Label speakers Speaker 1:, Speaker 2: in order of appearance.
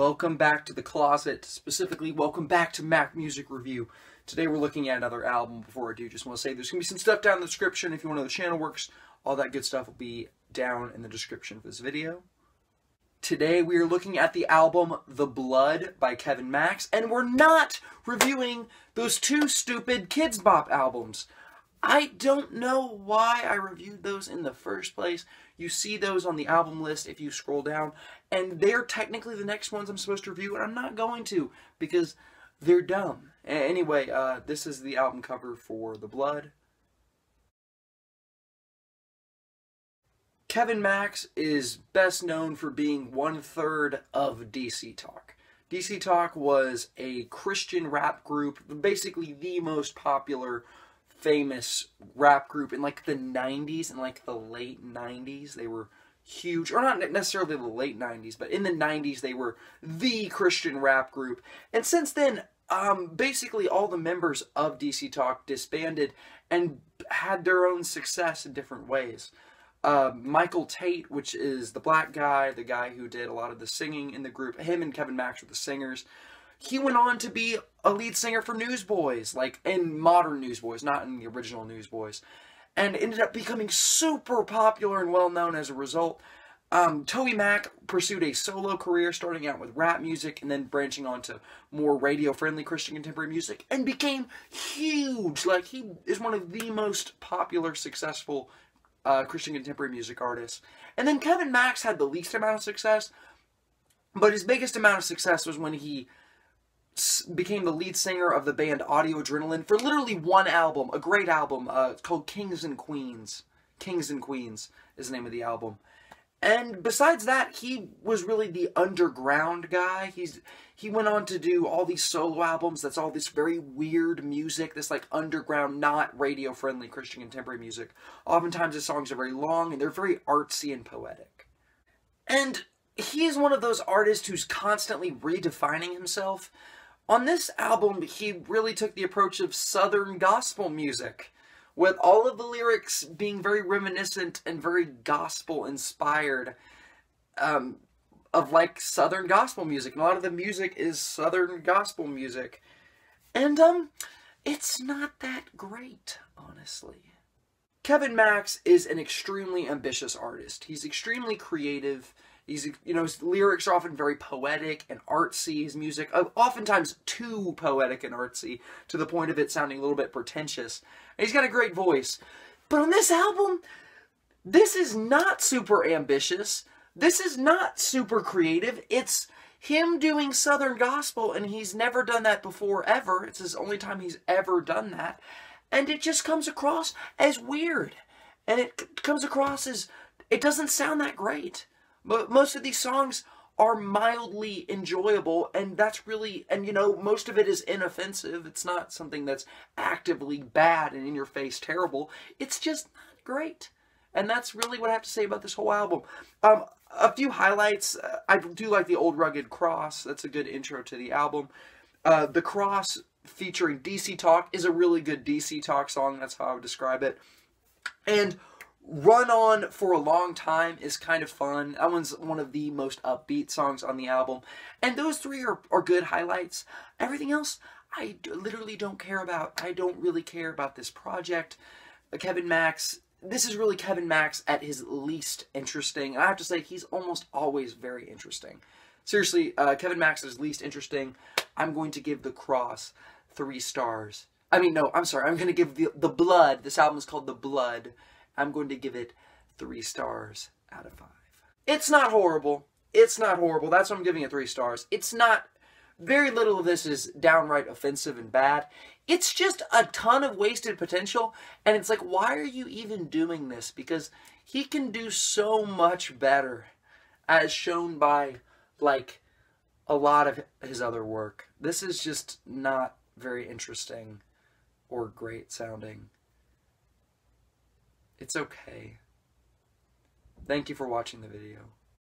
Speaker 1: Welcome back to the closet, specifically welcome back to Mac Music Review. Today we're looking at another album. Before I do, just want to say there's going to be some stuff down in the description if you want to know the channel works. All that good stuff will be down in the description for this video. Today we are looking at the album The Blood by Kevin Max, and we're not reviewing those two stupid Kidz Bop albums. I don't know why I reviewed those in the first place. You see those on the album list if you scroll down, and they're technically the next ones I'm supposed to review, and I'm not going to because they're dumb. Anyway, this is the album cover for The Blood. Kevin Max is best known for being 1/3 of DC Talk. DC Talk was a Christian rap group, basically the most popular famous rap group in like the 90s and like the late 90s. They were huge, or not necessarily the late 90s, but in the 90s they were the Christian rap group. And since then, basically all the members of DC Talk disbanded and had their own success in different ways. Michael Tate, which is the black guy, the guy who did a lot of the singing in the group, him and Kevin Max were the singers. He went on to be a lead singer for Newsboys, like in modern Newsboys, not in the original Newsboys, and ended up becoming super popular and well known as a result. Toby Mac pursued a solo career, starting out with rap music and then branching on to more radio-friendly Christian contemporary music, and became huge. Like, he is one of the most popular, successful Christian contemporary music artists. And then Kevin Max had the least amount of success, but his biggest amount of success was when he became the lead singer of the band Audio Adrenaline for literally one album, a great album. It's called Kings and Queens. Kings and Queens is the name of the album. And besides that, he was really the underground guy. He went on to do all these solo albums. That's all this very weird music, this like underground, not radio-friendly Christian contemporary music. Oftentimes his songs are very long and they're very artsy and poetic. And he is one of those artists who's constantly redefining himself. On this album, he really took the approach of Southern gospel music, with all of the lyrics being very reminiscent and very gospel-inspired of like Southern gospel music. And a lot of the music is Southern gospel music. And it's not that great, honestly. Kevin Max is an extremely ambitious artist. He's extremely creative. He's, his lyrics are often very poetic and artsy. His music, oftentimes too poetic and artsy, to the point of it sounding a little bit pretentious. And he's got a great voice. But on this album, this is not super ambitious. This is not super creative. It's him doing Southern gospel, and he's never done that before, ever. It's his only time he's ever done that. And it just comes across as weird. And it comes across as, it doesn't sound that great. But most of these songs are mildly enjoyable, and that's really, and most of it is inoffensive. It's not something that's actively bad and in-your-face terrible. It's just not great. And that's really what I have to say about this whole album. A few highlights. I do like the Old Rugged Cross. That's a good intro to the album. The Cross featuring DC Talk is a really good DC Talk song. That's how I would describe it. And Run On for a Long Time is kind of fun. That one's one of the most upbeat songs on the album. And those three are good highlights. Everything else, I literally don't care about. I don't really care about this project. Kevin Max, this is really Kevin Max at his least interesting. And I have to say, he's almost always very interesting. Seriously, Kevin Max is least interesting. I'm going to give The Cross 3 stars. I mean, no, I'm sorry. I'm going to give The Blood. This album is called The Blood. I'm going to give it 3 stars out of 5. It's not horrible. It's not horrible. That's why I'm giving it 3 stars. It's not, very little of this is downright offensive and bad. It's just a ton of wasted potential. And it's like, why are you even doing this? Because he can do so much better, as shown by, like, a lot of his other work. This is just not very interesting or great sounding. It's okay. Thank you for watching the video.